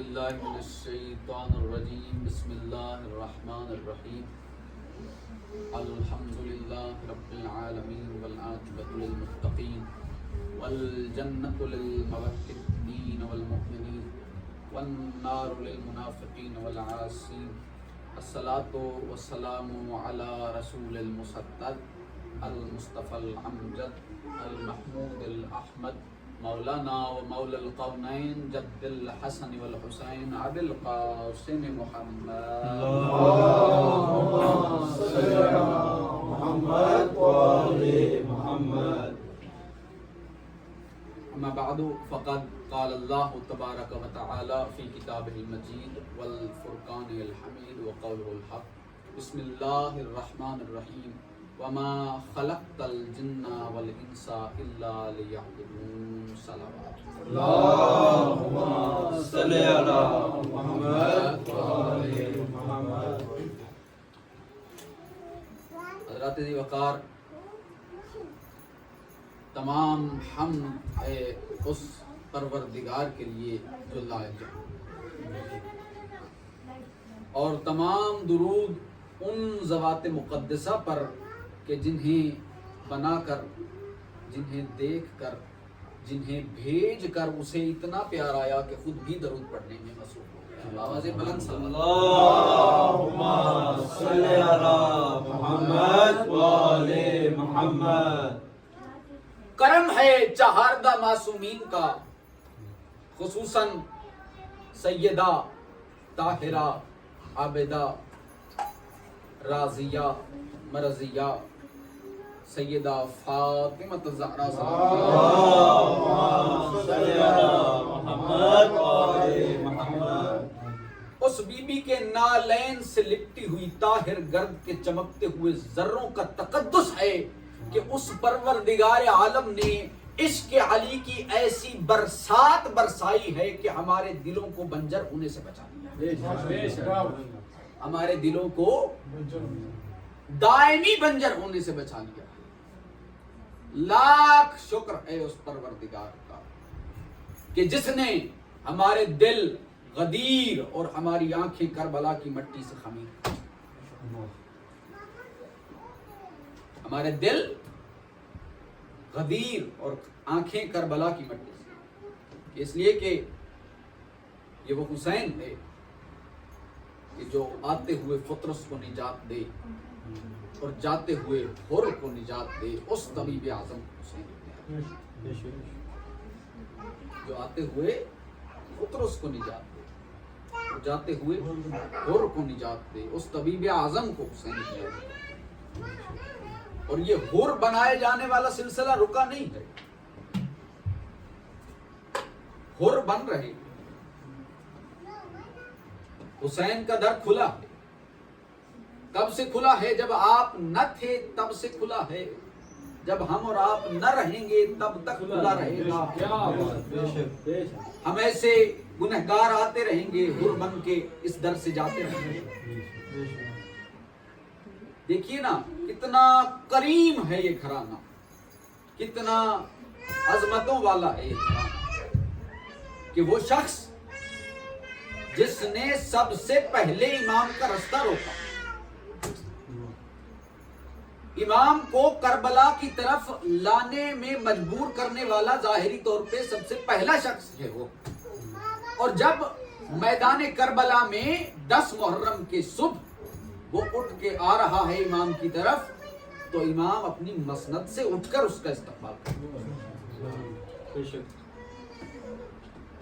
باللہ من الشیطان الرجیم بسم اللہ الرحمن الرحیم الحمدللہ رب العالمین والعاقبۃ للمتقین والجنۃ للموحدین والمؤمنین والنار للمنافقین والعاصین الصلاۃ والسلام علی رسول المصطفى المصطفى الامجد المحمود الاحمد مولانا و مولا القونین جد الحسن والحسین ابی القاسم محمد اللهم صل علی محمد و آل محمد. اما بعد فقد قال اللہ تبارک و تعالی فی کتابہ المجید والفرقان الحمید وقولہ الحق بسم اللہ الرحمن الرحیم وما خلقت الجن والانس الا لیعبدون. صلوات اللهم صل علی محمد و آل محمد. حضرات ذی وقار، تمام حمد ہے اس پروردگار کے لیے جو لائق ہے، اور تمام درود ان ذوات مقدسہ پر کہ جنہیں بنا کر، جنہیں دیکھ کر، جنہیں بھیج کر اسے اتنا پیار آیا کہ خود بھی درود پڑھنے میں مصروف ہو گیا. آواز بلند اللهم صل علی محمد و آل محمد. کرم ہے چہاردہ معصومین کا، خصوصاً سیدہ طاہرہ عابدہ راضیہ مرضیہ سیدہ فاطمہ الزہرا اللهم صل علی محمد و آل محمد. اس بی بی کے نالین سے لپٹی ہوئی طاہر گرد کے چمکتے ہوئے ذروں کا تقدس ہے کہ اس پروردگار عالم نے عشق علی کی ایسی برسات برسائی ہے کہ ہمارے دلوں کو بنجر ہونے سے بچا لیا، ہمارے دلوں کو دائمی بنجر ہونے سے بچا لیا. لاکھ شکر ہے اس پروردگار کا کہ جس نے ہمارے دل غدیر اور ہماری آنکھیں کربلا کی مٹی سے خمیر، ہمارے دل غدیر اور آنکھیں کربلا کی مٹی سے، اس لیے کہ یہ وہ حسین تھے کہ جو آتے ہوئے فطرس کو نجات دے اور جاتے ہوئے حر کو نجات دے. اس طبیب اعظم حسین تھے جو آتے ہوئے فطرس کو نجات دے اور جاتے ہوئے حر کو نجات دے. اس طبیب اعظم کو حسین کیا. اور یہ حر بنائے جانے والا سلسلہ رکا نہیں ہے، حر بن رہے. حسین کا در کھلا ہے. کب سے کھلا ہے؟ جب آپ نہ تھے تب سے کھلا ہے. جب ہم اور آپ نہ رہیں گے تب تک کھلا رہے گا. ہم ایسے گنہگار آتے رہیں گے، حر بن کے اس در سے جاتے رہیں گے. دیکھیے نا کتنا کریم ہے یہ گھرانہ، کتنا عظمتوں والا ہے یہ گھرانہ کہ وہ شخص جس نے سب سے پہلے امام کا رستہ روکا، امام کو کربلا کی طرف لانے میں مجبور کرنے والا ظاہری طور پہ سب سے پہلا شخص ہے وہ. اور جب میدان کربلا میں 10 محرم کے صبح وہ اٹھ کے آ رہا ہے امام کی طرف، تو امام اپنی مسند سے اٹھ کر اس کا استقبال کرو.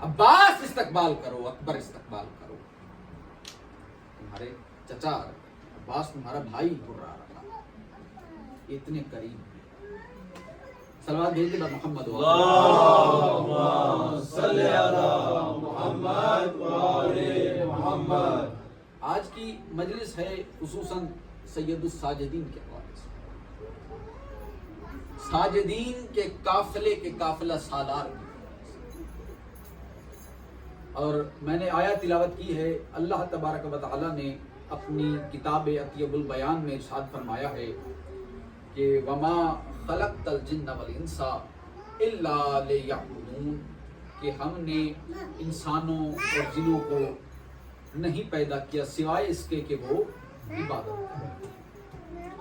عباس استقبال کرو، اکبر استقبال کرو. تمہارے چچا عباس تمہارا بھائی ہو رہا، اتنے قریب. صلوات بھیج دے محمد. اللهم صل علی محمد و آل محمد. آج کی مجلس ہے خصوصاً سید الساجدین کے حوالے سے. ساجدین کے قافلے کے قافلہ سالار کی. اور میں نے آیت تلاوت کی ہے. اللہ تبارک و تعالی نے اپنی کتاب اطیب البیان میں ارشاد فرمایا ہے کہ وما خلقت الجن والانس الا لیعبدون. کہ ہم نے انسانوں اور جنوں کو نہیں پیدا کیا سوائے اس کے کہ وہ عبادت کریں،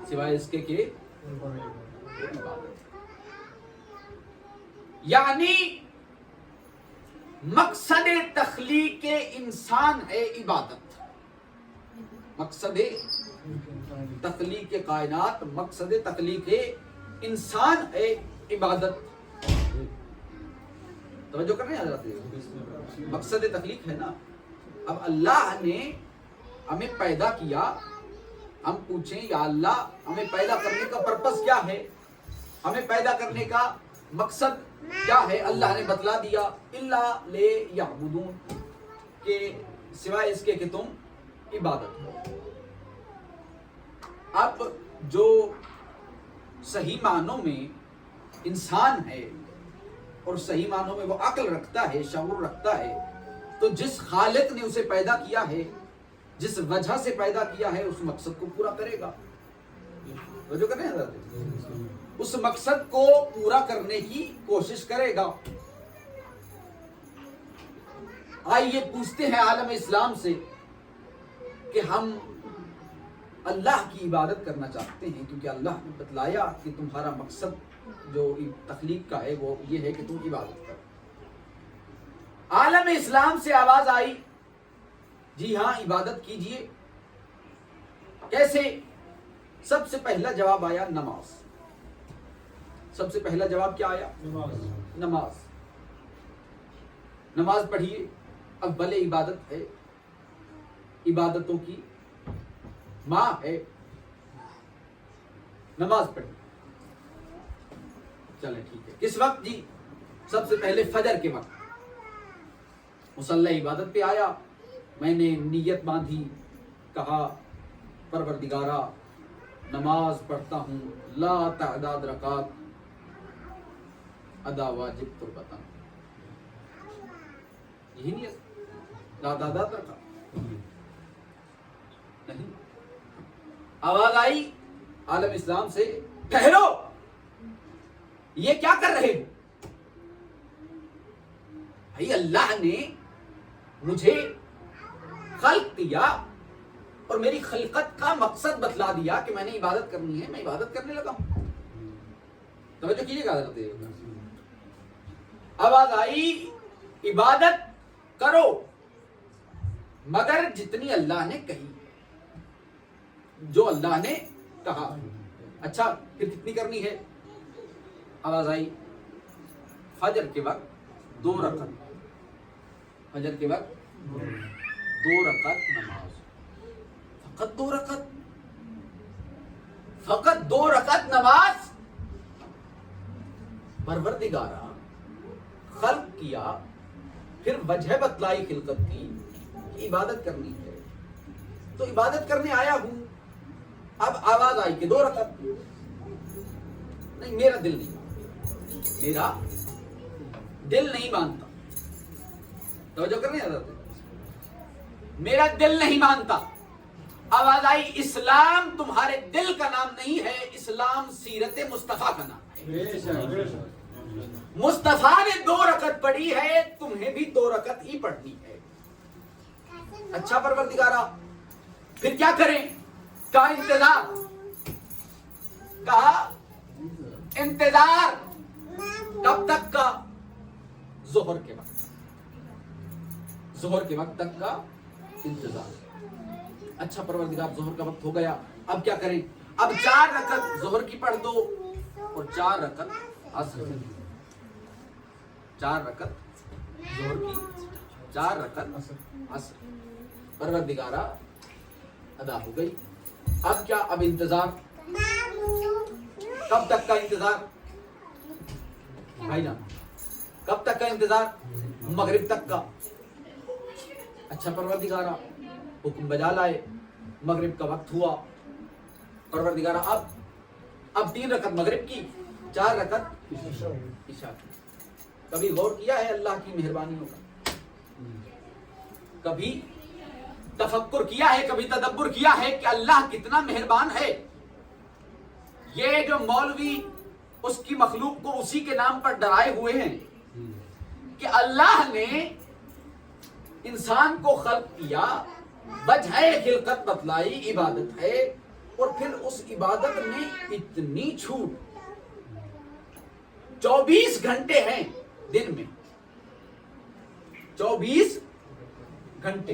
سوائے اس کے کہ وہ عبادت کریں۔ یعنی مقصد تخلیق انسان ہے عبادت، مقصد تخلیق کائنات، مقصد تخلیق انسان ہے عبادت۔ توجہ کر رہے ہیں حضرات؟ مقصد تخلیق ہے نا۔ اب اللہ نے ہمیں پیدا کیا، ہم پوچھیں یا اللہ ہمیں پیدا کرنے کا پرپس کیا ہے، ہمیں پیدا کرنے کا مقصد کیا ہے؟ اللہ نے بتلا دیا الا لیعبدون، کہ سوائے اس کے کہ تم عبادت کرو۔ اب جو صحیح معنوں میں انسان ہے اور صحیح معنوں میں وہ عقل رکھتا ہے، شعور رکھتا ہے، تو جس خالق نے اسے پیدا کیا ہے، جس وجہ سے پیدا کیا ہے، اس مقصد کو پورا کرے گا۔ جو کر رہے ہیں حضرت، اس مقصد کو پورا کرنے کی کوشش کرے گا۔ آئیے پوچھتے ہیں عالم اسلام سے کہ ہم اللہ کی عبادت کرنا چاہتے ہیں، کیونکہ اللہ نے بتلایا کہ تمہارا مقصد جو تخلیق کا ہے وہ یہ ہے کہ تم عبادت کرو۔ عالم اسلام سے آواز آئی جی ہاں عبادت کیجئے۔ کیسے؟ سب سے پہلا جواب آیا نماز۔ سب سے پہلا جواب کیا آیا؟ نماز۔ نماز پڑھیے، اول عبادت ہے، عبادتوں کی ماں ہے، نماز پڑھیے۔ چلیں ٹھیک ہے، کس وقت؟ جی سب سے پہلے فجر کے وقت مصلی عبادت پہ آیا، میں نے نیت باندھی، کہا پروردگارا نماز پڑھتا ہوں لا تعداد رکعت، ادا واجب تربتاً، یہی نیت، لا تعداد رکعت نہیں۔ آواز آئی عالم اسلام سے، ٹھہرو یہ کیا کر رہے ہو؟ بھائی اللہ نے مجھے خلق دیا اور میری خلقت کا مقصد بتلا دیا کہ میں نے عبادت کرنی ہے، میں عبادت کرنے لگا ہوں۔ توجہ کیجیے گا حضرت، آواز آئی عبادت کرو مگر جتنی اللہ نے کہی، جو اللہ نے کہا۔ اچھا پھر کتنی کرنی ہے؟ آواز آئی فجر کے وقت 2 رکعت، فجر کے وقت 2 رکعت نماز، فقط 2 رکعت، فقط 2 رکعت نماز۔ پروردگارا خلق کیا، پھر وجہ بتلائی خلقت کی کہ عبادت کرنی ہے، تو عبادت کرنے آیا ہوں۔ اب آواز آئی کہ 2 رکعت، نہیں میرا دل نہیں، میرا دل نہیں مانتا۔ توجہ کر رہے ہیں حضرت، میرا دل نہیں مانتا۔ آواز آئی اسلام تمہارے دل کا نام نہیں ہے، اسلام سیرت مصطفیٰ کا نام ہے۔ مصطفیٰ نے 2 رکعت پڑھی ہے، تمہیں بھی 2 رکعت ہی پڑھنی ہے۔ اچھا پروردگارا پھر کیا کریں؟ کہا انتظار، کہا انتظار کب تک کا؟ ظہر کے وقت، ظہر کے وقت تک کا انتظار۔ اچھا پروردگار ظہر کا وقت ہو گیا، اب کیا کریں؟ اب 4 رکعت ظہر کی پڑھ دو اور 4 رکعت عصر کی، 4 رکعت ظہر کی، 4 رکعت عصر۔ پروردگارا ادا ہو گئی، اب کیا؟ اب انتظار، کب تک کا انتظار بھائی جان؟ کب تک کا انتظار؟ مغرب تک کا۔ اچھا پروردگارا حکم بجا لائے، مغرب کا وقت ہوا، پروردگارا اب 3 رکعت مغرب کی، 4 رکعت عشاء کی۔ کبھی غور کیا ہے اللہ کی مہربانیوں کا؟ کبھی تفکر کیا ہے، کبھی تدبر کیا ہے کہ اللہ کتنا مہربان ہے؟ یہ جو مولوی اس کی مخلوق کو اسی کے نام پر ڈرائے ہوئے ہیں، کہ اللہ نے انسان کو خلق کیا، وجہ خلقت بتلائی عبادت ہے، اور پھر اس عبادت میں اتنی چھوٹ، 24 گھنٹے ہیں دن میں، 24 گھنٹے،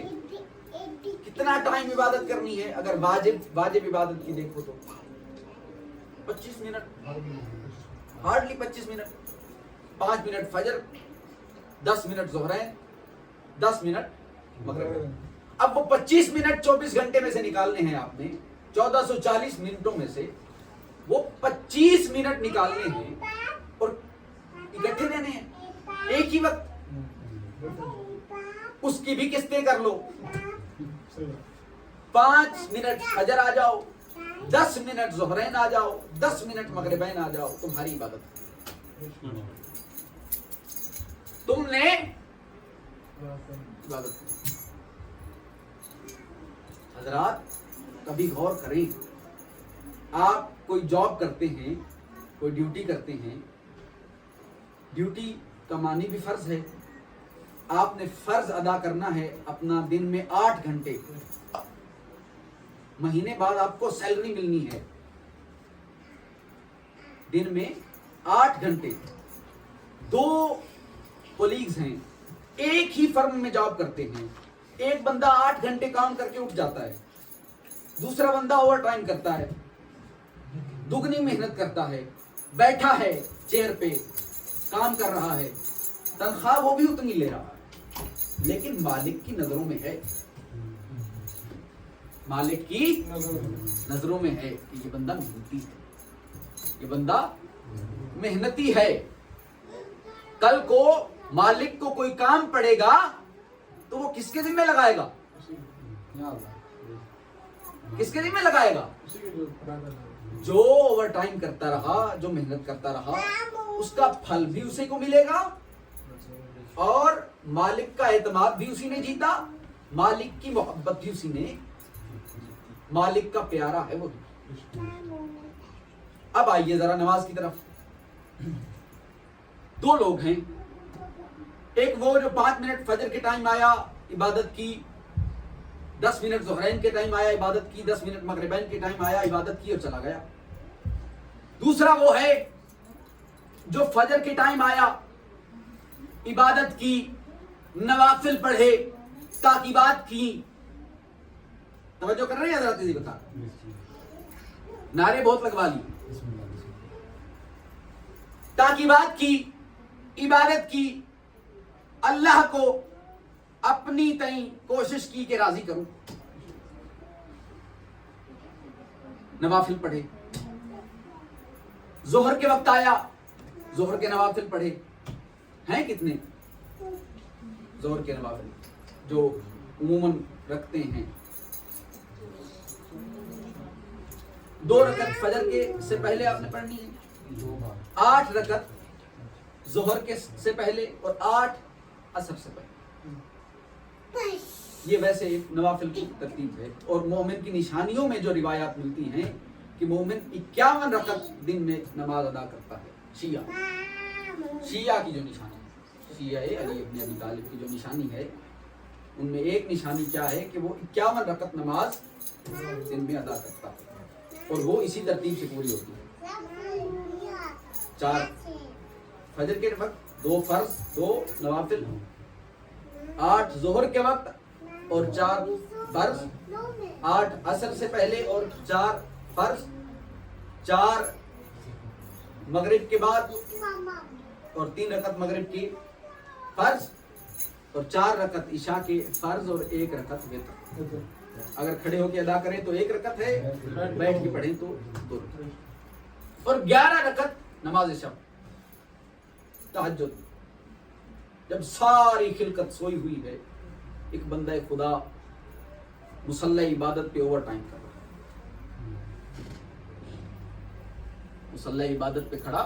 کتنا ٹائم عبادت کرنی ہے؟ اگر واجب عبادت کی دیکھو تو 25 منٹ، ہارڈلی 25 منٹ، 5 منٹ فجر، 10 منٹ ظہرین، 10 منٹ مغرب۔ اب وہ 25 منٹ 24 گھنٹے میں سے نکالنے ہیں آپ نے، 1440 منٹوں میں سے وہ 25 منٹ نکالنے ہیں اور اکٹھے دینے ہیں ایک ہی وقت۔ اس کی بھی قسطیں کر لو، 5 منٹ فجر آ جاؤ، 10 منٹ ظہرین آ جاؤ، 10 منٹ مغربین آ جاؤ، تمہاری عبادت، تم نے عبادت کی۔ حضرات کبھی غور کریں، آپ کوئی جاب کرتے ہیں، کوئی ڈیوٹی کرتے ہیں، ڈیوٹی کا معنی بھی فرض ہے، آپ نے فرض ادا کرنا ہے اپنا دن میں 8 گھنٹے، مہینے بعد آپ کو سیلری ملنی ہے، دن میں 8 گھنٹے۔ 2 کولیگز ہیں، ایک ہی فرم میں جاب کرتے ہیں، ایک بندہ 8 گھنٹے کام کر کے اٹھ جاتا ہے، دوسرا بندہ اوور ٹائم کرتا ہے، دگنی محنت کرتا ہے، بیٹھا ہے چیئر پہ کام کر رہا ہے، تنخواہ وہ بھی اتنی لے رہا ہے، لیکن مالک کی نظروں میں ہے، مالک کی نظروں میں ہے کہ یہ بندہ محنتی ہے، یہ بندہ محنتی ہے۔ کل کو مالک کو کوئی کام پڑے گا تو وہ کس کے ذمہ لگائے گا؟ کس کے ذمہ لگائے گا؟ جو اوور ٹائم کرتا رہا، جو محنت کرتا رہا، اس کا پھل بھی اسی کو ملے گا، اور مالک کا اعتماد بھی اسی نے جیتا، مالک کی محبت بھی اسی نے، مالک کا پیارا ہے وہ۔ اب آئیے ذرا نماز کی طرف۔ 2 لوگ ہیں، ایک وہ جو 5 منٹ فجر کے ٹائم آیا عبادت کی، 10 منٹ ظہرین کے ٹائم آیا عبادت کی، 10 منٹ مغربین کے ٹائم آیا عبادت کی اور چلا گیا۔ دوسرا وہ ہے جو فجر کے ٹائم آیا عبادت کی، نوافل پڑھے، تعقیبات کی۔ توجہ کر رہے ہیں حضرات؟ جی بتا، نعرے بہت لگوا لی، تعقیبات کی، عبادت کی، اللہ کو اپنی تئیں کوشش کی کہ راضی کروں، نوافل پڑھے۔ ظہر کے وقت آیا، ظہر کے نوافل پڑھے۔ ہیں کتنے ظہر کے نوافل جو عموماً رکھتے ہیں؟ 2 رکعت فجر کے سے پہلے آپ نے پڑھنی ہے، 8 رکعت ظہر کے سے پہلے، اور 8 عصر سے پہلے۔ یہ ویسے ایک نوافل کی ترتیب ہے، اور مومن کی نشانیوں میں جو روایات ملتی ہیں کہ مومن 51 رکعت دن میں نماز ادا کرتا ہے۔ شیعہ کی جو نشانی ہے، شیعہ علی ابن ابی طالب کی جو نشانی ہے، ان میں ایک نشانی کیا ہے کہ وہ 51 رکعت نماز دن میں ادا کرتا ہے، اور وہ اسی ترتیب سے پوری ہوتی ہے۔ 4 فجر کے وقت، 2 فرض، 2 نوافل، 8 ظہر کے وقت اور 4 فرض، 8 عصر سے پہلے اور 4 فرض، 4 مغرب کے بعد اور 3 رکعت مغرب کی فرض، اور 4 رکعت عشاء کے فرض اور 1 رکعت وتر۔ اگر کھڑے ہو کے ادا کریں تو 1 رکعت ہے، بیٹھ کے پڑھیں تو 2 رکعت، اور 11 رکعت نماز شب، تہجد۔ جب ساری خلقت سوئی ہوئی ہے، ایک بندہ خدا مصلی عبادت پہ اوور ٹائم کر رہا ہے، مصلی عبادت پہ کھڑا۔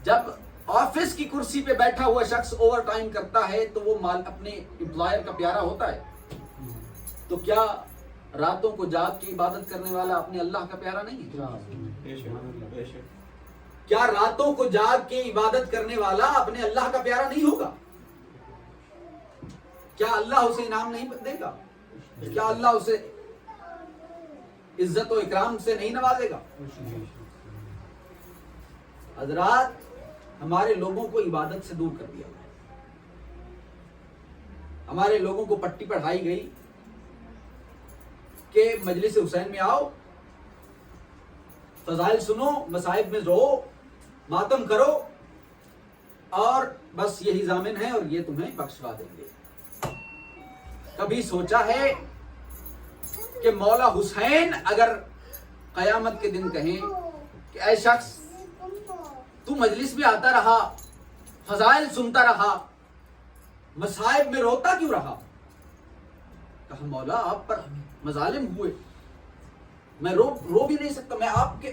جب آفس کی کرسی پہ بیٹھا ہوا شخص اوور ٹائم کرتا ہے تو وہ اپنے امپلائر کا پیارا ہوتا ہے، تو کیا راتوں کو جاگ کے عبادت کرنے والا اپنے اللہ کا پیارا نہیں ہے؟ کیا راتوں کو جاگ کے عبادت کرنے والا اپنے اللہ کا پیارا نہیں ہوگا؟ کیا اللہ اسے انعام نہیں دے گا؟ کیا اللہ اسے عزت و اکرام سے نہیں نوازے گا؟ حضرات، ہمارے لوگوں کو عبادت سے دور کر دیا گیا، ہمارے لوگوں کو پٹی پڑھائی گئی کہ مجلس حسین میں آؤ، فضائل سنو، مصائب میں رو، ماتم کرو، اور بس یہی ضامن ہے اور یہ تمہیں بخشوا دیں گے۔ کبھی سوچا ہے کہ مولا حسین اگر قیامت کے دن کہیں کہ اے شخص تو مجلس میں آتا رہا، فضائل سنتا رہا، مصائب میں روتا کیوں رہا؟ کہا مولا آپ پر مظالم ہوئے، میں رو بھی نہیں سکتا، میں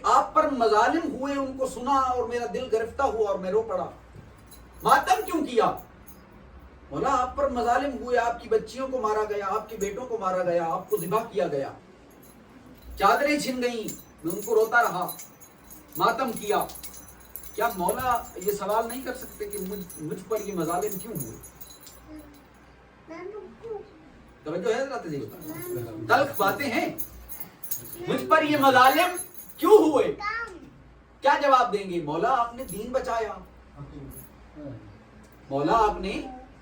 آپ پر مظالم ہوئے ان کو سنا اور میرا دل گرفتہ ہوا اور میں رو پڑا، ماتم کیوں کیا؟ مولا آپ پر مظالم ہوئے، آپ کی بچیوں کو مارا گیا، آپ کے بیٹوں کو مارا گیا، آپ کو ذبح کیا گیا، چادریں چھن گئیں، میں ان کو روتا رہا، ماتم کیا۔ کیا مولا یہ سوال نہیں کر سکتے کہ مجھ پر یہ مظالم کیوں ہوئے؟ توجہ ہے حضرات جی؟ تلخ باتیں ہیں، مجھ پر یہ مظالم کیوں ہوئے؟ کیا جواب دیں گے؟ مولا آپ نے دین بچایا، مولا آپ نے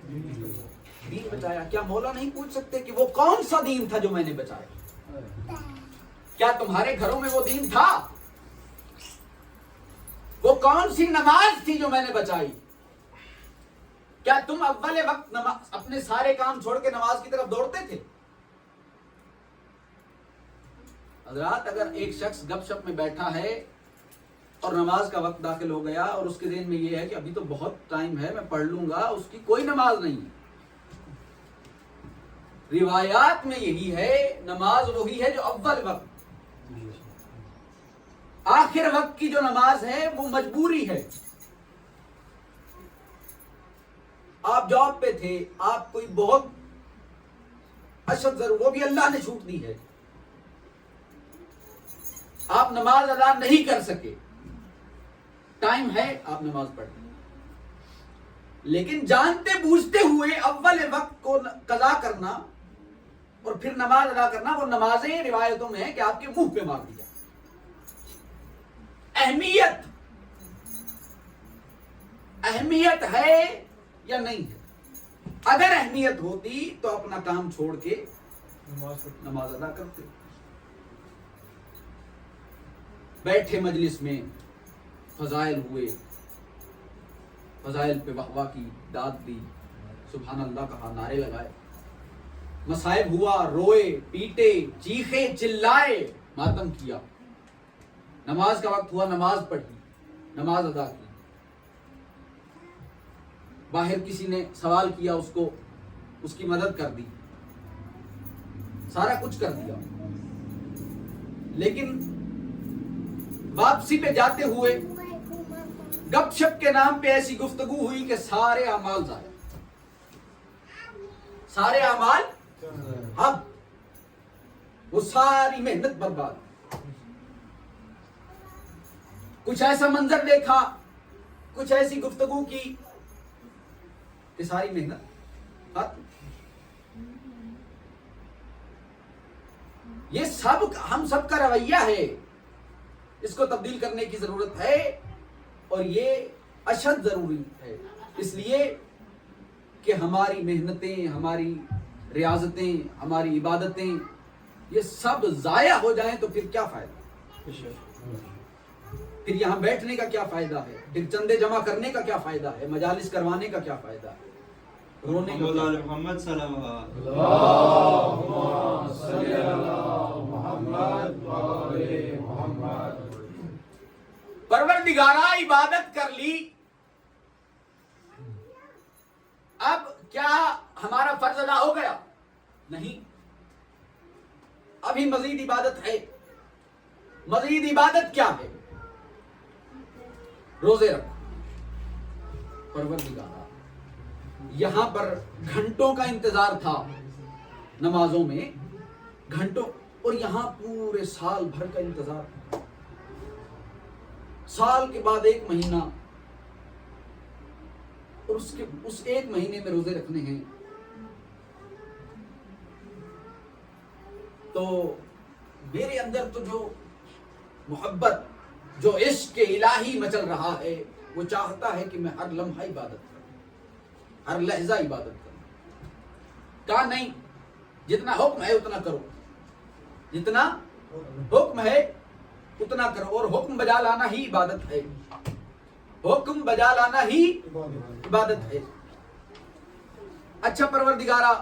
دین بچایا۔ کیا مولا نہیں پوچھ سکتے کہ وہ کون سا دین تھا جو میں نے بچایا؟ کیا تمہارے گھروں میں وہ دین تھا؟ وہ کون سی نماز تھی جو میں نے بچائی؟ کیا تم اول وقت اپنے سارے کام چھوڑ کے نماز کی طرف دوڑتے تھے؟ حضرات، اگر ایک شخص گپ شپ میں بیٹھا ہے اور نماز کا وقت داخل ہو گیا اور اس کے ذہن میں یہ ہے کہ ابھی تو بہت ٹائم ہے، میں پڑھ لوں گا، اس کی کوئی نماز نہیں ہے۔ روایات میں یہی ہے، نماز وہی ہے جو اول وقت، آخر وقت کی جو نماز ہے وہ مجبوری ہے۔ آپ جاب پہ تھے، آپ کوئی بہت اشد ضرور، وہ بھی اللہ نے چھوٹ دی ہے، آپ نماز ادا نہیں کر سکے، ٹائم ہے، آپ نماز پڑھ لیں، لیکن جانتے بوجھتے ہوئے اول وقت کو قضا کرنا اور پھر نماز ادا کرنا، وہ نمازیں روایتوں میں ہے کہ آپ کے منہ پہ مار دیا۔ اہمیت ہے یا نہیں ہے؟ اگر اہمیت ہوتی تو اپنا کام چھوڑ کے نماز ادا کرتے۔ بیٹھے مجلس میں، فضائل ہوئے، فضائل پہ واہ واہ کی، داد دی، سبحان اللہ کہا، نعرے لگائے، مصائب ہوا، روئے، پیٹے، چیخے، چلائے، ماتم کیا، نماز کا وقت ہوا، نماز پڑھی، نماز ادا کی، باہر کسی نے سوال کیا، اس کو اس کی مدد کر دی، سارا کچھ کر دیا، لیکن واپسی پہ جاتے ہوئے گپ شپ کے نام پہ ایسی گفتگو ہوئی کہ سارے اعمال ضائع، سارے اعمال، اب وہ ساری محنت برباد، کچھ ایسا منظر دیکھا، کچھ ایسی گفتگو کی کہ ساری محنت ختم۔ یہ سب ہم سب کا رویہ ہے، اس کو تبدیل کرنے کی ضرورت ہے، اور یہ اشد ضروری ہے، اس لیے کہ ہماری محنتیں، ہماری ریاضتیں، ہماری عبادتیں، یہ سب ضائع ہو جائیں تو پھر کیا فائدہ؟ پھر یہاں بیٹھنے کا کیا فائدہ ہے؟ پھر چندے جمع کرنے کا کیا فائدہ ہے؟ مجالس کروانے کا کیا فائدہ ہے؟ رونے کا محمد صلی اللہ علیہ محمد۔ پروردگارا عبادت کر لی، اب کیا ہمارا فرض ادا ہو گیا؟ نہیں، ابھی مزید عبادت ہے۔ مزید عبادت کیا ہے؟ روزے رکھو۔ پروردگارا، یہاں پر گھنٹوں کا انتظار تھا نمازوں میں، گھنٹوں، اور یہاں پورے سال بھر کا انتظار تھا۔ سال کے بعد 1 مہینہ، اور اس 1 مہینے میں روزے رکھنے ہیں، تو میرے اندر تو جو محبت، جو عشق الہی مچل رہا ہے، وہ چاہتا ہے کہ میں ہر لمحہ عبادت کروں، ہر لحظہ عبادت کروں۔ کہا نہیں، جتنا حکم ہے اتنا کرو، جتنا حکم ہے اتنا کرو، اور حکم بجا لانا ہی عبادت ہے، حکم بجا لانا ہی عبادت ہے۔ اچھا پروردگارا،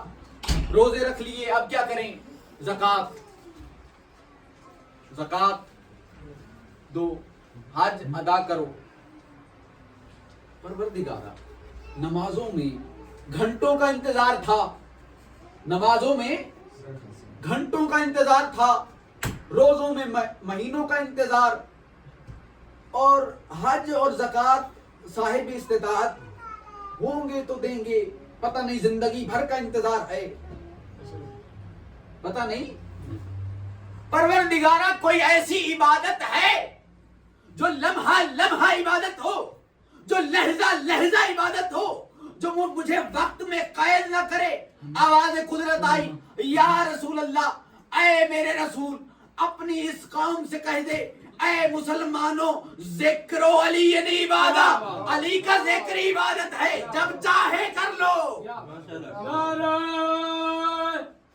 روزے رکھ لیے، اب کیا کریں؟ زکوٰۃ دو، حج ادا کرو۔ پروردگارا، نمازوں میں گھنٹوں کا انتظار تھا، نمازوں میں گھنٹوں کا انتظار تھا، روزوں میں مہینوں کا انتظار، اور حج اور زکوٰۃ صاحب استطاعت ہوں گے تو دیں گے، پتہ نہیں زندگی بھر کا انتظار ہے، پتہ نہیں۔ پروردگارا، کوئی ایسی عبادت ہے جو لمحہ لمحہ عبادت ہو، جو لحظہ لحظہ عبادت ہو، جو مجھے وقت میں قید نہ کرے؟ آواز قدرت آئی، یا رسول اللہ، اے میرے رسول، اپنی اس قوم سے کہہ دے، اے مسلمانوں، ذکر و علی نہیں عبادت، علی کا ذکر عبادت ہے، جب چاہے کر لو۔ نعرہ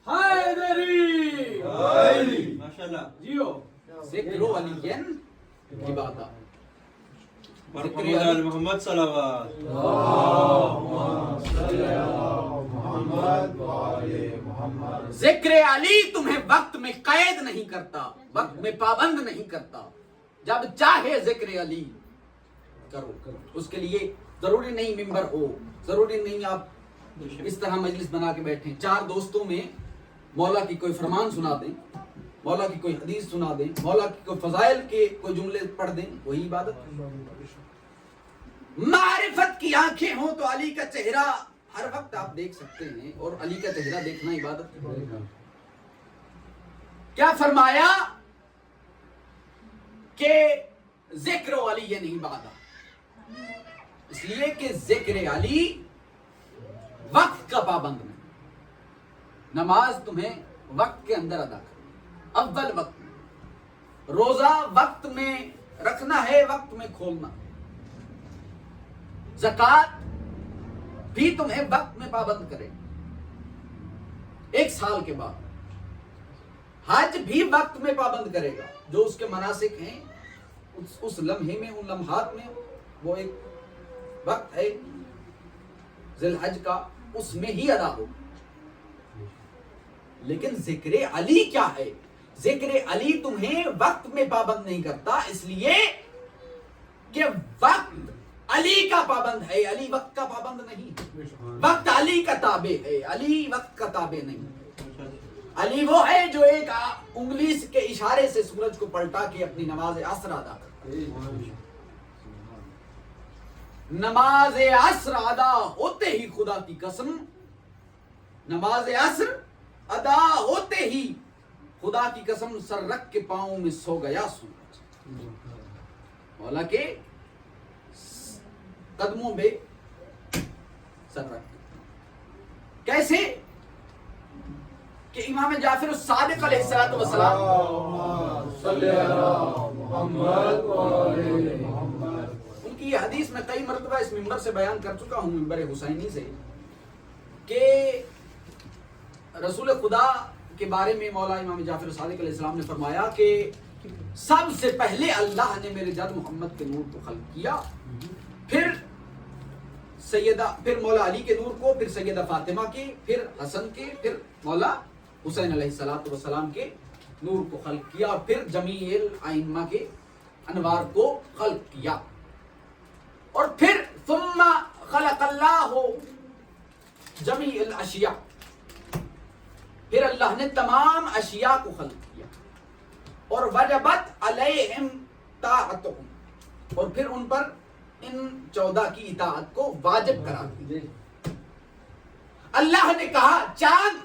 حیدری، ماشاءاللہ جیو، ذکر و علی عبادت، ذکر محمد صلوات، ذکر علی تمہیں وقت میں قید نہیں کرتا، وقت میں پابند نہیں کرتا، جب چاہے ذکر علی کرو۔ اس کے لیے ضروری نہیں ممبر ہو، ضروری نہیں آپ اس طرح مجلس بنا کے بیٹھیں، 4 دوستوں میں مولا کی کوئی فرمان سنا دیں، مولا کی کوئی حدیث سنا دیں، مولا کی کوئی فضائل کے کوئی جملے پڑھ دیں، وہی عبادت۔ معرفت کی آنکھیں ہوں تو علی کا چہرہ ہر وقت آپ دیکھ سکتے ہیں، اور علی کا چہرہ دیکھنا عبادت ہے۔ کیا فرمایا کہ ذکر و علی نہیں عبادت، اس لیے کہ ذکر علی وقت کا پابند نہیں۔ نماز تمہیں وقت کے اندر ادا کرنا، اول وقت میں، روزہ وقت میں رکھنا ہے، وقت میں کھولنا، زکوٰۃ بھی تمہیں وقت میں پابند کرے، 1 سال کے بعد حج بھی وقت میں پابند کرے گا، جو اس کے مناسک ہیں اس لمحے میں، ان لمحات میں، وہ ایک وقت ہے ذی الحج کا، اس میں ہی ادا ہو۔ لیکن ذکر علی کیا ہے؟ ذکر علی تمہیں وقت میں پابند نہیں کرتا، اس لیے کہ وقت علی کا پابند ہے، علی وقت کا پابند نہیں، وقت علی کا تابع ہے، علی وقت کا تابع نہیں۔ علی وہ ہے جو ایک انگلی کے اشارے سے سورج کو پلٹا کے اپنی نماز عصر ادا کرتا ہے۔ نماز عصر ادا ہوتے ہی، خدا کی قسم، نماز عصر ادا ہوتے ہی خدا کی قسم سر رکھ کے پاؤں میں سو گیا سورج، مولا کے قدموں میں سر رکھ۔ کیسے کہ امام جعفر الصادق علیہ الصلوۃ والسلام، ان کی یہ حدیث میں کئی مرتبہ اس ممبر سے بیان کر چکا ہوں، ممبر حسینی سے، کہ رسول خدا کے بارے میں مولا امام جعفر صادق علیہ السلام نے فرمایا کہ سب سے پہلے اللہ نے میرے جد محمد کے نور کو خلق کیا، پھر مولا علی کے نور کو، پھر سیدہ فاطمہ کے، پھر حسن کے، پھر مولا حسین علیہ السلام کے نور کو خلق کیا، اور پھر جمیع الائمہ کے انوار کو خلق کیا، اور پھر ثم خلق اللہ جمیع الاشیاء، پھر اللہ نے تمام اشیاء کو خلق کیا، اور وجبت علیہم طاعتہم، اور پھر ان پر ان 14 کی اطاعت کو واجب قرار دیا۔ اللہ نے کہا چاند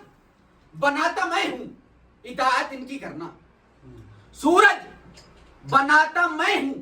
بناتا میں ہوں، اطاعت ان کی کرنا، سورج بناتا میں ہوں،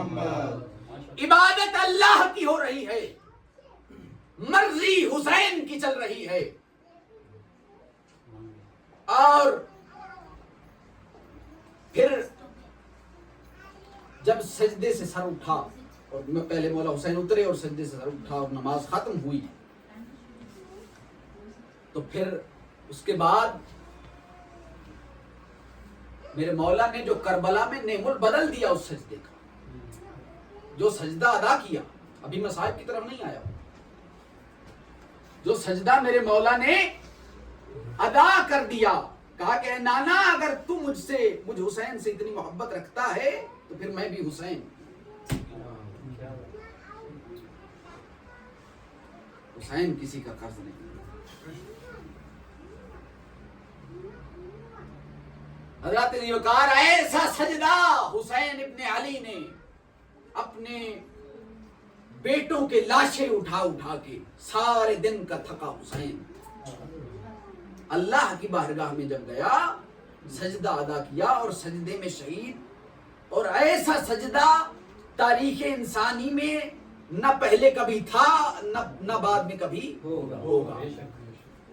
محمد عبادت اللہ کی ہو رہی ہے، مرضی حسین کی چل رہی ہے. اور پھر جب سجدے سے سر اٹھا، اور میں پہلے مولا حسین اترے اور سجدے سے سر اٹھا اور نماز ختم ہوئی، تو پھر اس کے بعد میرے مولا نے جو کربلا میں نعم بدل دیا اس سجدے کا، جو سجدہ ادا کیا، ابھی میں صاحب کی طرف نہیں آیا، جو سجدہ میرے مولا نے ادا کر دیا، کہا کہ اے نانا اگر تو مجھ حسین سے اتنی محبت رکھتا ہے تو پھر میں بھی حسین. حسین کسی کا قرض نہیں. حضرت نے کہا ایسا سجدہ حسین ابن علی نے اپنے بیٹوں کے لاشیں اٹھا اٹھا کے سارے دن کا تھکا حسین اللہ کی بارگاہ میں جب گیا، سجدہ ادا کیا اور سجدے میں شہید. اور ایسا سجدہ تاریخ انسانی میں نہ پہلے کبھی تھا نہ بعد میں کبھی ہوگا.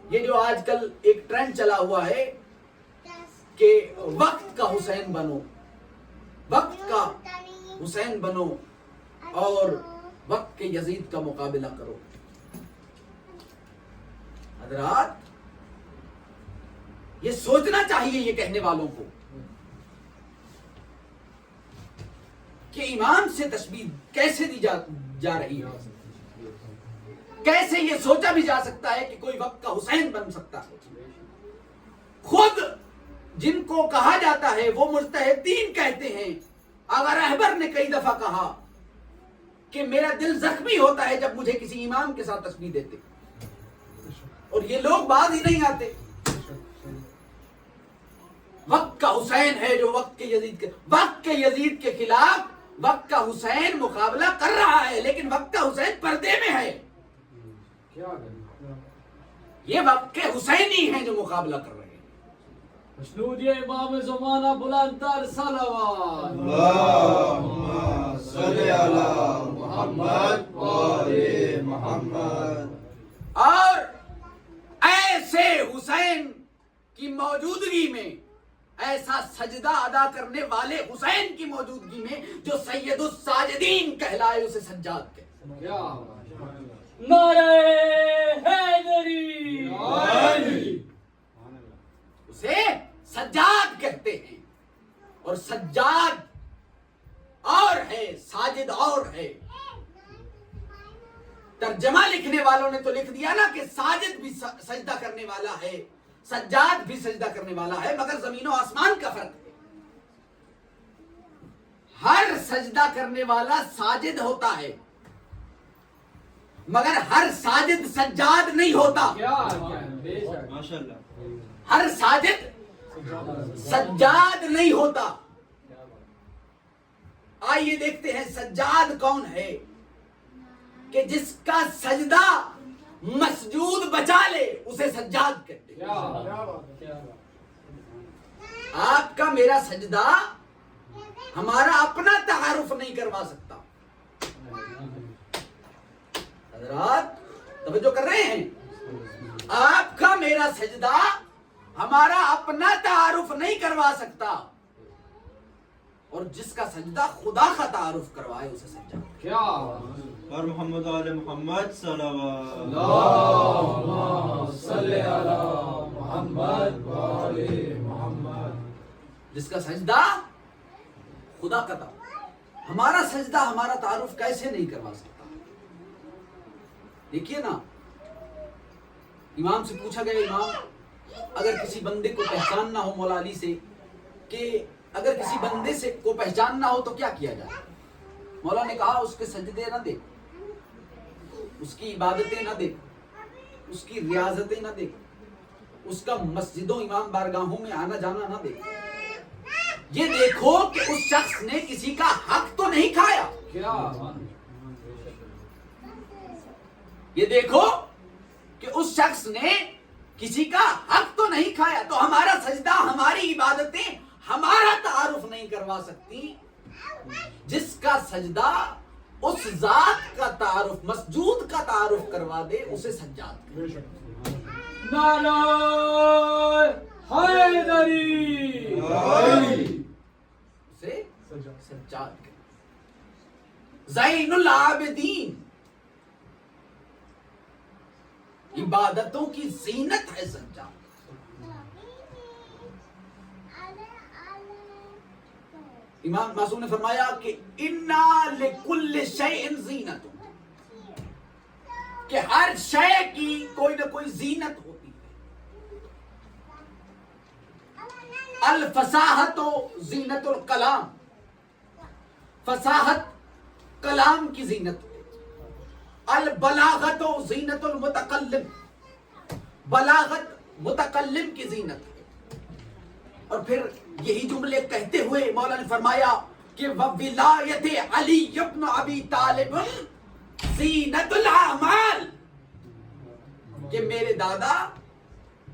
یہ جو آج کل ایک ٹرینڈ چلا ہوا ہے کہ وقت کا حسین بنو، وقت کا حسین بنو اور وقت کے یزید کا مقابلہ کرو. حضرات یہ سوچنا چاہیے یہ کہنے والوں کو کہ امام سے تشبیہ کیسے دی جا رہی ہے. کیسے یہ سوچا بھی جا سکتا ہے کہ کوئی وقت کا حسین بن سکتا ہے. خود جن کو کہا جاتا ہے وہ مجتہدین کہتے ہیں. اگر رہبر نے کئی دفعہ کہا کہ میرا دل زخمی ہوتا ہے جب مجھے کسی امام کے ساتھ تشبیہ دیتے، اور یہ لوگ باز ہی نہیں آتے. وقت کا حسین ہے جو وقت کے یزید کے خلاف وقت کا حسین مقابلہ کر رہا ہے، لیکن وقت کا حسین پردے میں ہے. یہ وقت کے حسینی ہیں جو مقابلہ کر رہے ہیں. مشنود یہ امام زمانہ بلند تر صلوات اللہم صلی علی محمد و آل محمد. اور ایسے حسین کی موجودگی میں، ایسا سجدہ ادا کرنے والے حسین کی موجودگی میں جو سید الساجدین کہلائے، اسے سجاد کہتے ہیں. نعرہ حیدری، اسے سجاد کہتے ہیں. اور سجاد اور ہے، ساجد اور ہے. ترجمہ لکھنے والوں نے تو لکھ دیا نا کہ ساجد بھی سجدہ کرنے والا ہے، سجاد بھی سجدہ کرنے والا ہے، مگر زمین و آسمان کا فرق ہے. ہر سجدہ کرنے والا ساجد ہوتا ہے، مگر ہر ساجد سجاد نہیں ہوتا. ہر ساجد سجاد نہیں ہوتا. آئیے دیکھتے ہیں سجاد کون ہے کہ جس کا سجدہ مسجود بچا لے اسے سجاد کہتے ہیں. آپ کا میرا سجدہ ہمارا اپنا تعارف نہیں کروا سکتا. حضرات توجہ کر رہے ہیں؟ آپ کا میرا سجدہ ہمارا اپنا تعارف نہیں کروا سکتا، اور جس کا سجدہ خدا کا تعارف کروائے اسے سجدہ. کیا اور محمد آل محمد صلوات. اللہم صلی علی محمد و آل محمد. جس کا سجدہ خدا کا تعارف، ہمارا سجدہ ہمارا تعارف کیسے نہیں کروا سکتا. دیکھیے نا، امام سے پوچھا گیا، امام اگر کسی بندے کو پہچاننا ہو مولا علی سے، کہ اگر کسی بندے سے کو پہچاننا ہو تو کیا کیا جائے؟ مولا نے کہا اس کے سجدے نہ دیکھ، اس کی عبادتیں نہ دیکھ، اس کی ریاضتیں نہ دیکھ، اس کا مسجدوں امام بارگاہوں میں آنا جانا نہ دیکھ. یہ دیکھو کہ اس شخص نے کسی کا حق تو نہیں کھایا. یہ دیکھو کہ اس شخص نے کسی کا حق تو نہیں کھایا. تو ہمارا سجدہ، ہماری عبادتیں ہمارا تعارف نہیں کروا سکتی، جس کا سجدہ اس ذات کا تعارف، مسجود کا تعارف کروا دے اسے سجاد کہتے ہیں۔ نعرہ حیدری، اسے سجاد کہتے ہیں۔ زین العابدین، عبادتوں کی زینت ہے سجاد۔ امام معصوم نے فرمایا کہ انا لکل شیء زینت، کہ ہر شے کی کوئی نہ کوئی زینت ہوتی ہے۔ الفصاحت زینت الکلام، فصاحت کلام کی زینت ہے۔ البلاغت زینت المتکلم، بلاغت متکلم کی زینت ہے۔ اور پھر یہی جملے کہتے ہوئے مولا نے فرمایا کہ وولایت علی ابن ابی طالب زینت الاعمال، کہ میرے دادا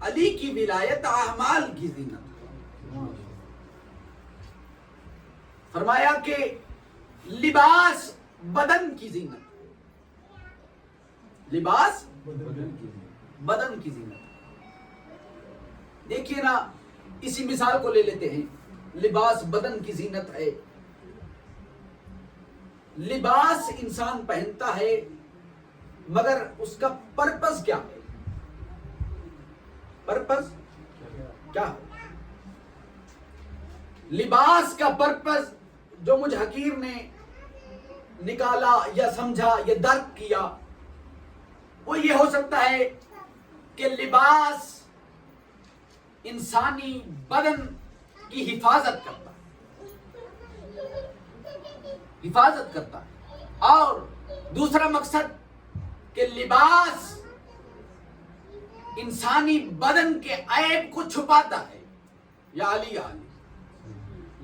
علی کی ولایت اعمال کی زینت ہے۔ فرمایا کہ لباس بدن کی زینت، لباس بدن کی زینت۔ دیکھیے نا، اسی مثال کو لے لیتے ہیں، لباس بدن کی زینت ہے۔ لباس انسان پہنتا ہے مگر اس کا پرپس کیا ہے؟ پرپس کیا ہے؟ لباس کا پرپس جو مجھ حقیر نے نکالا یا سمجھا یا درک کیا، وہ یہ ہو سکتا ہے کہ لباس انسانی بدن کی حفاظت کرتا ہے، حفاظت کرتا ہے۔ اور دوسرا مقصد کہ لباس انسانی بدن کے عیب کو چھپاتا ہے۔ یا علی یا علی،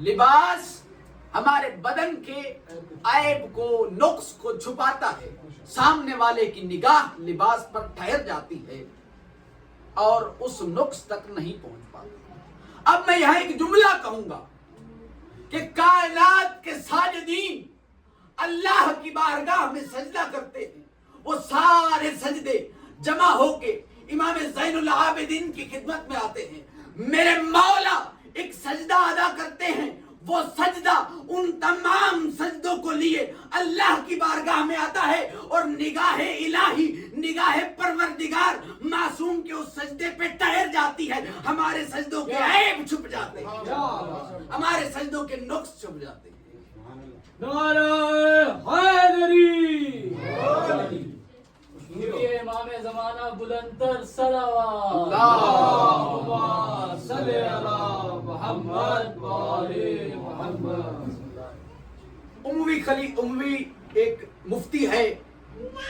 لباس ہمارے بدن کے عیب کو، نقص کو چھپاتا ہے۔ سامنے والے کی نگاہ لباس پر ٹھہر جاتی ہے اور اس نقص تک نہیں پہنچ پاتی۔ اب میں یہاں ایک جملہ کہوں گا کہ کائنات کے ساجدین اللہ کی بارگاہ میں سجدہ کرتے ہیں، وہ سارے سجدے جمع ہو کے امام زین العابدین کی خدمت میں آتے ہیں۔ میرے مولا ایک سجدہ ادا کرتے ہیں، وہ سجدہ ان تمام سجدوں کو لیے اللہ کی بارگاہ میں آتا ہے، اور نگاہ الہی، نگاہ پروردگار معصوم کے اس سجدے پہ ٹھہر جاتی ہے۔ ہمارے سجدوں کے عیب چھپ جاتے ہیں، ہمارے سجدوں کے نقص چھپ جاتے ہیں۔ نعرہ حیدری، یہ امام زمانہ بلندتر صلوات، اللہم صلی علی محمد و آل محمد۔ اموی ایک مفتی ہے،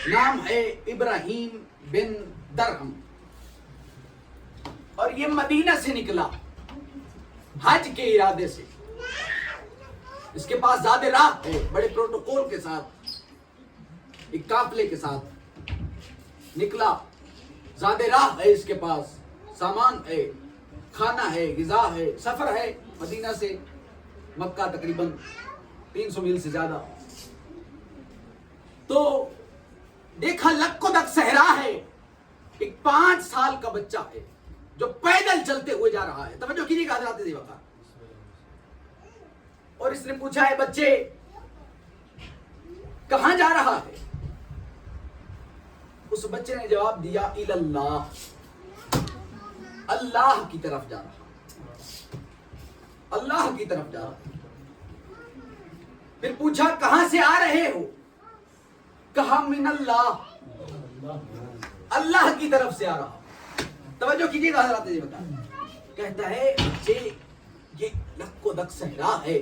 نام ہے ابراہیم بن درہم، اور یہ مدینہ سے نکلا حج کے ارادے سے۔ اس کے پاس زیادہ راہ ہے، بڑے پروٹوکول کے ساتھ، ایک قافلے کے ساتھ نکلا۔ زیادہ راہ ہے اس کے پاس، سامان ہے، کھانا ہے، غذا ہے، سفر ہے مدینہ سے مکہ تقریباً 300 میل سے زیادہ۔ تو دیکھا لک و دک صحرا ہے، ایک 5 سال کا بچہ ہے جو پیدل چلتے ہوئے جا رہا ہے۔ توجہ کیجیے گا حضرات عزیز وقار۔ اور اس نے پوچھا ہے بچے کہاں جا رہا ہے؟ اس بچے نے جواب دیا اللہ، اللہ کی طرف جا رہا، اللہ کی طرف جا رہا۔ پھر پوچھا کہاں سے آ رہے ہو؟ کہا من اللہ، اللہ کی طرف سے آ رہا۔ توجہ کیجیے گا حضرات جی، بتا کہتا ہے بچے یہ لک و دک صحرا ہے،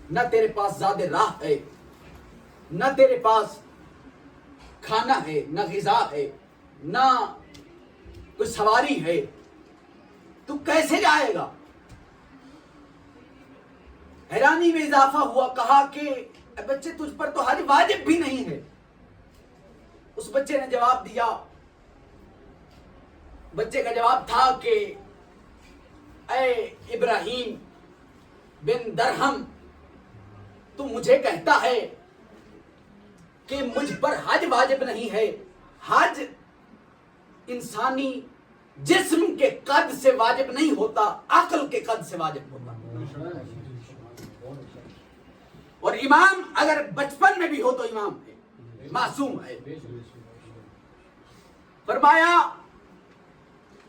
نہ تیرے پاس زیادہ راہ ہے، نہ تیرے پاس کھانا ہے، نہ غذا ہے، نہ کوئی سواری ہے، تو کیسے جائے گا؟ حیرانی میں اضافہ ہوا، کہا کہ اے بچے تجھ پر تو حج واجب بھی نہیں ہے۔ اس بچے نے جواب دیا، بچے کا جواب تھا کہ اے ابراہیم بن درہم، تو مجھے کہتا ہے کہ مجھ پر حج واجب نہیں ہے. حج انسانی جسم کے قد سے واجب نہیں ہوتا، عقل کے قد سے واجب ہوتا. اور امام اگر بچپن میں بھی ہو تو امام ہے، معصوم ہے. فرمایا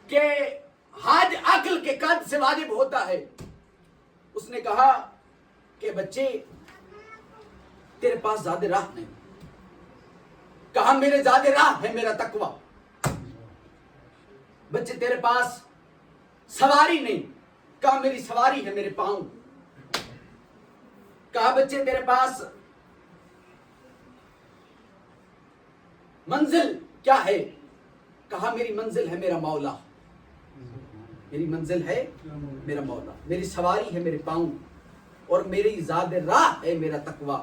کہ حج عقل کے قد سے واجب ہوتا ہے. اس نے کہا کہ بچے تیرے پاس زیادہ راہ نہیں. کہا میرے زیادہ راہ ہے میرا تقویٰ. بچے تیرے پاس سواری نہیں. کہا میری سواری ہے میرے پاؤں. کہا بچے تیرے پاس منزل کیا ہے؟ کہا میری منزل ہے میرا مولا. میری منزل ہے میرا مولا. میری سواری ہے میرے پاؤں اور میری زاد راہ ہے میرا تقویٰ.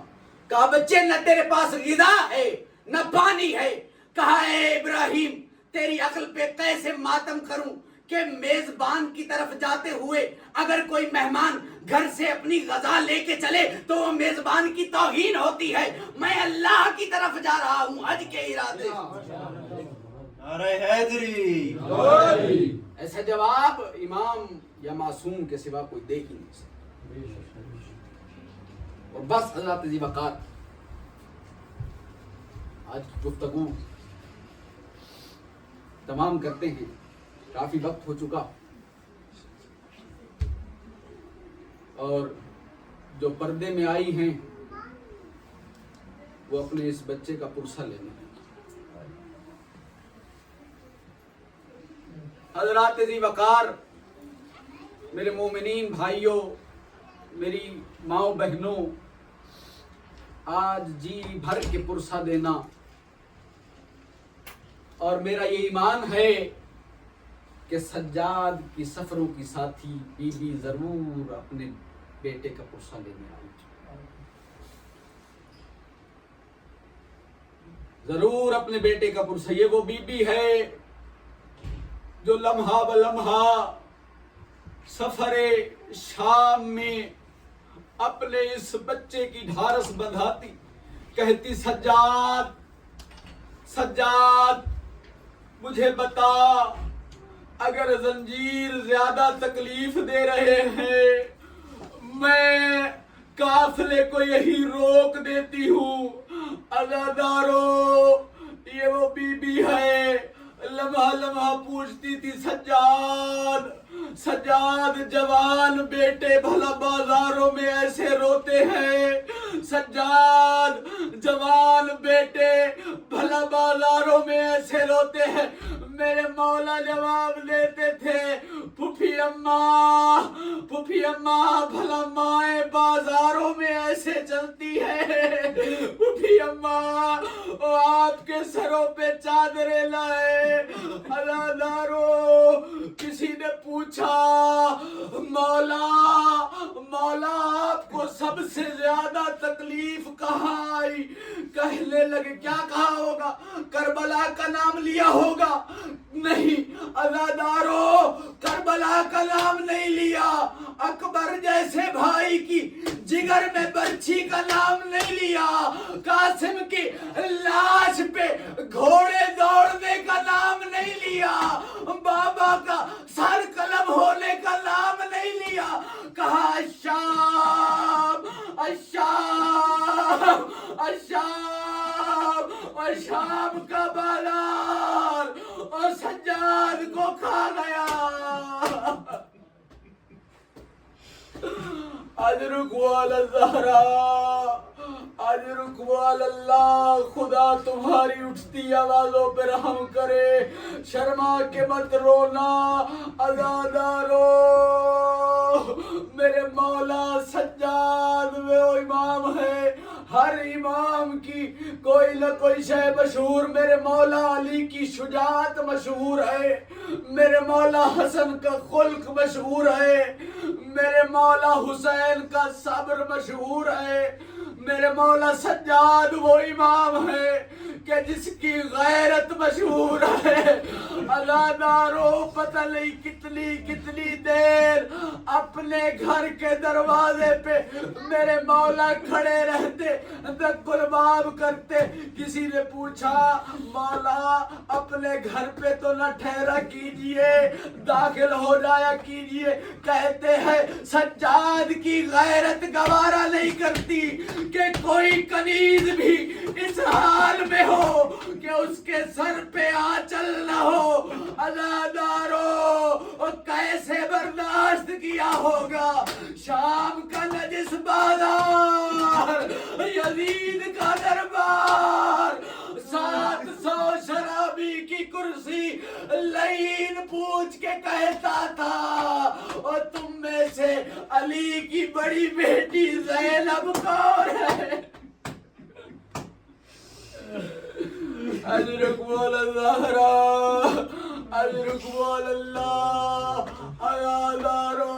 کہا بچے نہ تیرے پاس غذا ہے نہ پانی ہے. کہا اے ابراہیم تیری عقل پہ کیسے ماتم کروں کہ میزبان کی طرف جاتے ہوئے اگر کوئی مہمان گھر سے اپنی غذا لے کے چلے تو وہ میزبان کی توہین ہوتی ہے. میں اللہ کی طرف جا رہا ہوں حج کے ارادے. نعرہ حیدری. ایسا جواب امام یا معصوم کے سوا کوئی دے ہی نہیں سکتا. اور بس حضرات ذی وقار، آج کی گفتگو تمام کرتے ہیں. کافی وقت ہو چکا اور جو پردے میں آئی ہیں وہ اپنے اس بچے کا پرسہ لینا ہے. حضرات ذی وقار، میرے مومنین بھائیوں، میری ماؤں بہنوں، آج جی بھر کے پرسہ دینا اور میرا یہ ایمان ہے کہ سجاد کی سفروں کی ساتھی بی بی ضرور اپنے بیٹے کا پرسہ لینے آئی. ضرور اپنے بیٹے کا پرسہ. یہ وہ بی بی ہے جو لمحہ بلمحہ سفر شام میں اپنے اس بچے کی ڈھارس بندھاتی، کہتی سجاد سجاد مجھے بتا، اگر زنجیر زیادہ تکلیف دے رہے ہیں میں قافلے کو یہی روک دیتی ہوں. عزادارو، یہ وہ بی بی ہے لمحہ لمحہ پوچھتی تھی سجاد سجاد جوان بیٹے بھلا بازاروں میں ایسے روتے ہیں. سجاد جوان بیٹے بھلا بازاروں میں ایسے روتے ہیں. میرے مولا جواب دیتے تھے پھوپھی اماں بھلا مائیں بازاروں میں ایسے چلتی ہے. پھوپھی اماں وہ آپ کے سروں پہ چادریں لائے. حلالدارو، کسی نے پوچھا مولا آپ کو سب سے زیادہ تکلیف کہاں آئی؟ کہنے لگے کیا کہا ہوگا؟ کربلا کا نام لیا ہوگا. نہیں عزادارو، کربلا کا نام نہیں لیا. اکبر جیسے بھائی کی جگر میں برچھی کا نام نہیں لیا. قاسم کی لاش پہ گھوڑے دوڑنے کا نام نہیں لیا. بابا کا سر قلم ہونے کا نام نہیں لیا. کہا شام کا بالار اور سجاد کو کھا گیا. اجرک والا زہرا، اجرک والا اللہ. خدا تمہاری اٹھتی آوازوں پہ رحم کرے. شرما کے مت رونا عزادارو. میرے مولا سجاد وہ امام ہے، ہر امام کی کوئی نہ کوئی شے مشہور. میرے مولا علی کی شجاعت مشہور ہے. میرے مولا حسن کا خلق مشہور ہے. میرے مولا حسین کا صبر مشہور ہے. میرے مولا سجاد وہ امام ہے کہ جس کی غیرت مشہور ہے. ازادارو پتہ نہیں کتنی دیر اپنے گھر کے دروازے پہ میرے مولا کھڑے رہتے, گلباب کرتے. کسی نے پوچھا مولا اپنے گھر پہ تو نہ ٹھہرا کیجئے, داخل ہو جایا کیجئے. کہتے ہیں سجاد کی غیرت گوارا نہیں کرتی کہ کوئی کنیز بھی اس حال میں ہو کہ اس کے سر پہ آنچل نہ ہو. ازادارو کیسے برداشت کیا ہوگا شام کا نجس بازار, یزید کا دربار, 700 شرابی کی کرسی لعین پوچھ کے کہتا تھا اور تم میں سے علی کی بڑی بیٹی زینب کون ہے؟ اجرک بول الزہرا, اجرک بول اللہ. ازادارو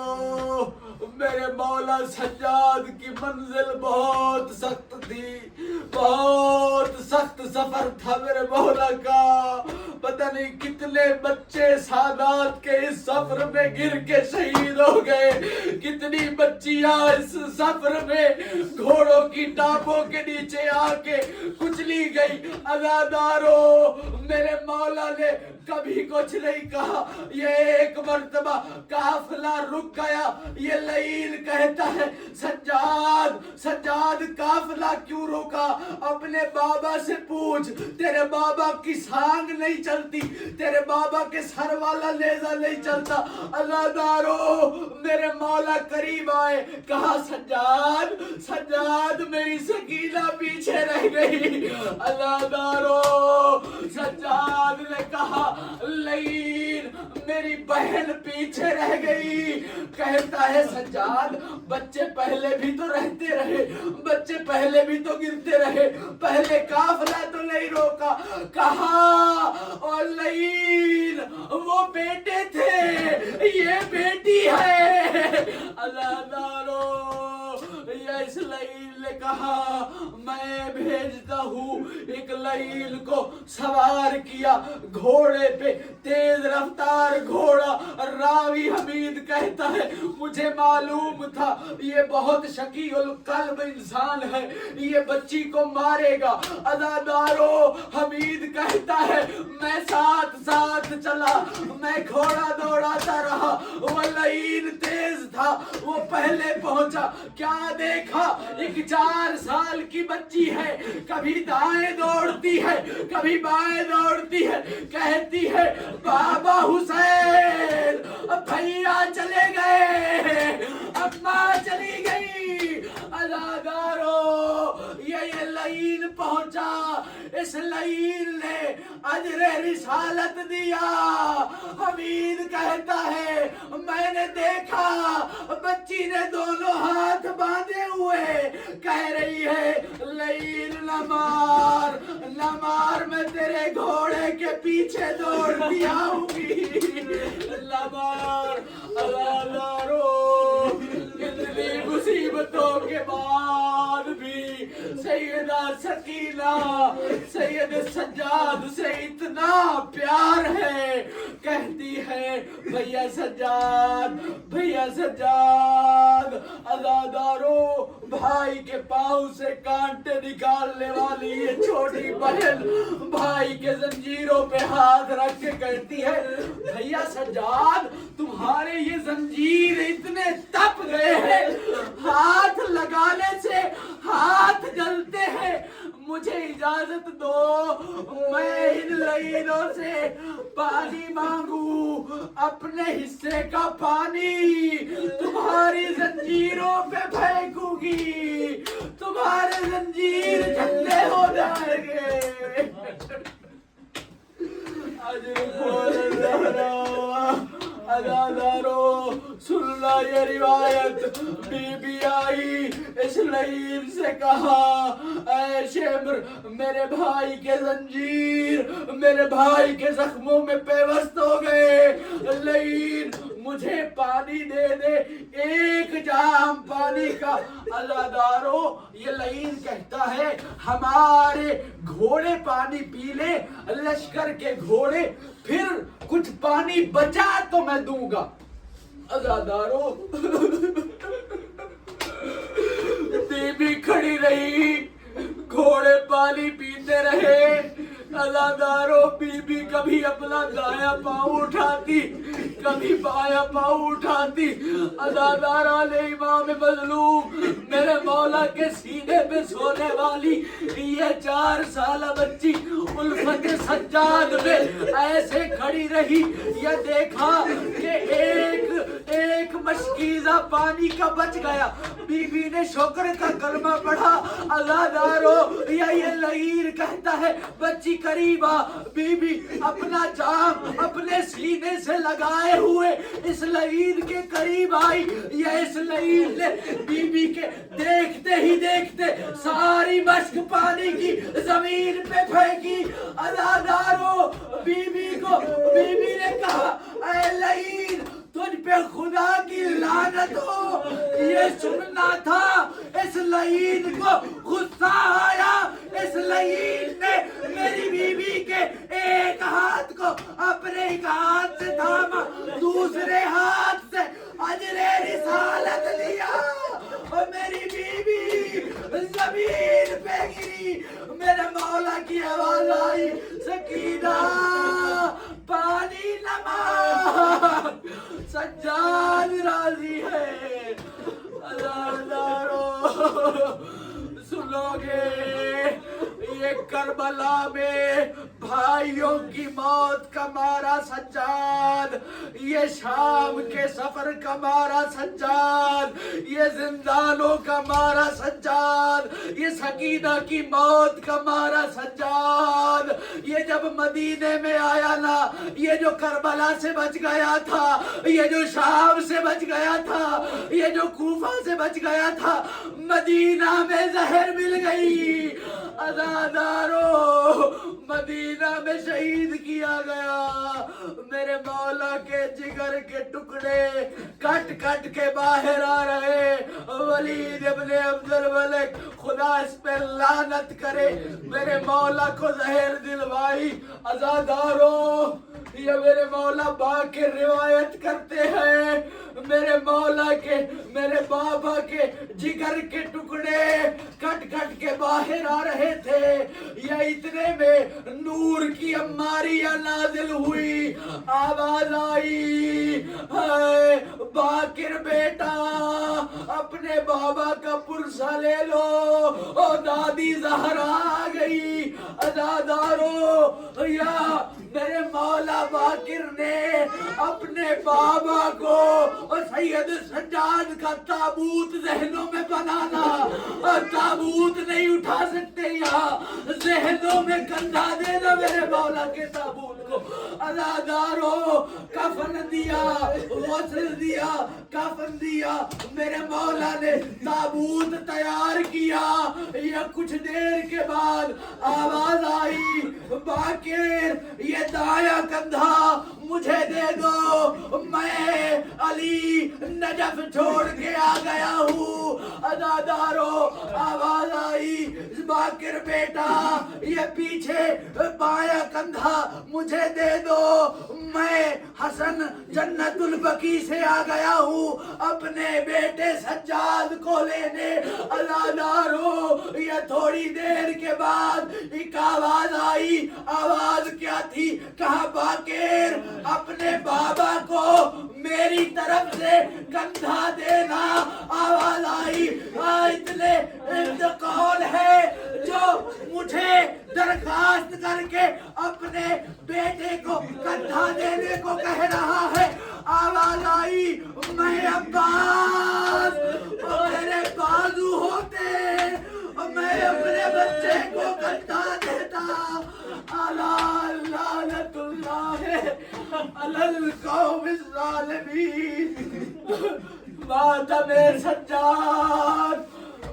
میرے مولا سجاد کی منزل بہت سخت تھی, بہت سخت سفر تھا میرے مولا کا. پتہ نہیں کتنے بچے سادات کے اس سفر میں گر کے شہید ہو گئے, کتنی بچیاں اس سفر میں گھوڑوں کی ٹاپوں کے نیچے آ کے کچلی گئی. ازادارو میرے مولا نے کبھی کچھ نہیں کہا. یہ ایک مرتبہ قافلہ رک گیا. یہ لعین کہتا ہے سجاد قافلہ کیوں روکا؟ اپنے بابا سے پوچھ, تیرے بابا کی سانگ نہیں چلتی, تیرے بابا کے سر والا نیزہ نہیں چلتا. ازادارو میرے مولا قریب آئے, کہا سجاد میری سکینہ پیچھے رہ گئی. ازادارو سجاد نے کہا لعین میری بہن پیچھے رہ گئی. کہتا ہے سجاد بچے پہلے بھی تو رہتے رہے, بچے پہلے بھی تو گرتے رہے, پہلے قافلہ تو نہیں روکا. کہا اور لعین وہ بیٹے تھے, یہ بیٹی ہے. ازادارو یہ اس لعین نے کہا میں بھیجتا ہوں. ایک لعین کو سوار کیا گھوڑے پہ, تیز رفتار گھوڑا. راوی حمید کہتا ہے مجھے معلوم تھا یہ بہت شقی القلب انسان ہے, یہ بچی کو مارے گا. ازادارو حمید کہتا ہے میں ساتھ چلا, میں گھوڑا دوڑاتا رہا. وہ لعین تیز تھا, وہ پہلے پہنچا. کیا دیکھا ایک 4 سال کی بچی ہے, کبھی دائیں دوڑتی ہے کبھی بائیں دوڑتی ہے. کہتی ہے بابا حسین بھیا چلے گئے, اماں چلی گئی. ازادارو یہ لعین پہنچا, اس لعین نے اجر رسالت دیا. حمید کہتا ہے میں نے دیکھا بچی نے دونوں ہاتھ باندھے ہوئے, کہہ رہی ہے لعین نہ مار, میں تیرے گھوڑے کے پیچھے دوڑتی آؤں گی. نہ مار. ازادارو کتنی مصیبتوں کے بعد بھی سیدہ سکینہ سید سجاد سے اتنا پیار ہے. کہتی ہے بھیا سجاد. ازادارو بھائی کے پاؤں سے کانٹے نکالنے والی یہ چھوٹی بہن بھائی کے زنجیروں پہ ہاتھ رکھ کے کہتی ہے بھیا سجاد تمہارے یہ زنجیر اتنے تپ گئے ہیں, ہاتھ لگانے سے ہاتھ جلتے ہیں, مجھے اجازت دو میں ان لعینوں سے پانی مانگوں, اپنے حصے کا پانی تمہاری زنجیروں پہ پھینکوں گی, تمہارے زنجیر ٹھنڈے ہو جائیں گے. ازادارو سننا یہ روایت. بی بی آئی اس لعین سے کہا اے شمر میرے بھائی کے زنجیر میرے بھائی کے زخموں میں پیوست ہو گئے. لعین مجھے پانی دے دے، ایک جام پانی کا۔ عزادارو یہ لعین کہتا ہے ہمارے گھوڑے پانی پی لے، لشکر کے گھوڑے، پھر کچھ پانی بچا تو میں دوں گا۔ عزادارو بی بی کھڑی رہی، گھوڑے پانی پیتے رہے۔ عزادارو بی بی کبھی اپنا دایاں پاؤں اٹھاتی، کبھی بایاں پاؤں اٹھاتی۔ عزادار علیہ امام مظلوم میرے مولا کے سینے پہ سونے والی یہ 4 سالہ بچی الفت سجاد میں ایسے کھڑی رہی۔ یہ دیکھا کہ ایک مشکیزہ پانی کا بچ گیا، بی بی نے شکر کا کلمہ پڑھا۔ عزادارو یہ لعین کہتا ہے بچی قریب آ، بی بی اپنا جام اپنے سینے سے لگائے ہوئے اس لعین کے قریب آئی۔ یہ اس لعین نے بی بی کے دیکھتے ہی دیکھتے ساری مشک پانی کی زمین پہ پھینکی۔ عزادارو بی بی نے کہا اے لعین تجھ پہ خدا کی لعنت ہو، یہ سننا تھا۔ اس لعین کو غصہ آیا، اس لعین نے میری بیوی کے ایک ہاتھ کو اپنے ایک ہاتھ سے تھاما، دوسرے ہاتھ سے اجر رسالت لیا اور میری بیوی زمین پہ گری۔ میرے مولا کی آواز آئی سکینہ پانی نما، سجاد راضی ہے۔ عزادارو سنو گے یہ کربلا میں بھائیوں کی موت کا مارا سجاد، یہ شام کے سفر کا مارا سجاد، یہ زندانوں کا مارا سجاد، یہ سکینہ کی موت کا مارا سجاد۔ یہ جب مدینے میں آیا نا، یہ جو کربلا سے بچ گیا تھا، یہ جو شام سے بچ گیا تھا، یہ جو کوفہ سے بچ گیا تھا، مدینہ میں زہر مل گئی۔ عزادارو مدینہ میں شہید کیا گیا۔ میرے مولا کے جگر کے ٹکڑے کٹ کٹ کے باہر آ رہے۔ ولید ابن عبد الملک خدا اس پہ لعنت کرے، میرے مولا کو زہر دلوائی۔ عزادارو یہ میرے مولا باقر روایت کرتے ہیں، میرے مولا کے میرے بابا کے جگر کے ٹکڑے کٹ کٹ کے باہر آ رہے تھے۔ یہ اتنے میں نور کی اماریاں نازل ہوئی، آواز آئی اے باقر بیٹا اپنے بابا کا پرسہ لے لو، اور دادی زہرا آ گئی۔ عزادارو یا میرے مولا باقر نے اپنے بابا کو اور سید سجاد کا تابوت ذہنوں میں بنانا، اور تابوت نہیں اٹھا سکتے یہاں، ذہنوں میں کندھا دینا میرے مولا کے تابوت کو۔ عزادارو کفن دیا، غسل دیا، کفن دیا، میرے مولا نے تابوت تیار کیا۔ یہ کچھ دیر کے بعد آواز آئی باقر یہ دایاں کندھا مجھے دے دو، میں علی نجف چھوڑ کے آ گیا ہوں۔ عزادارو آواز آئی باقر بیٹا یہ پیچھے بایاں کندھا مجھے دے دو، میں حسن جنت البقیع سے آ گیا ہوں اپنے بیٹے سجاد کو لینے۔ عزادارو یہ تھوڑی دیر کے بعد ایک آواز آئی، آواز کیا تھی؟ کہا باقر اپنے بابا کو میری طرف سے کندھا دینا۔ آواز آئی اتنے انتقال ہے جو مجھے درخواست کر کے اپنے بیٹے کو کندھا دینے کو کہہ رہا ہے۔ آواز آئی میں عباس اور میرے بازو ہوتے اور میں اپنے بچے کو کندھا دیتا۔ لعنت اللہ علی القوم الظالمین۔ ماتم سجاد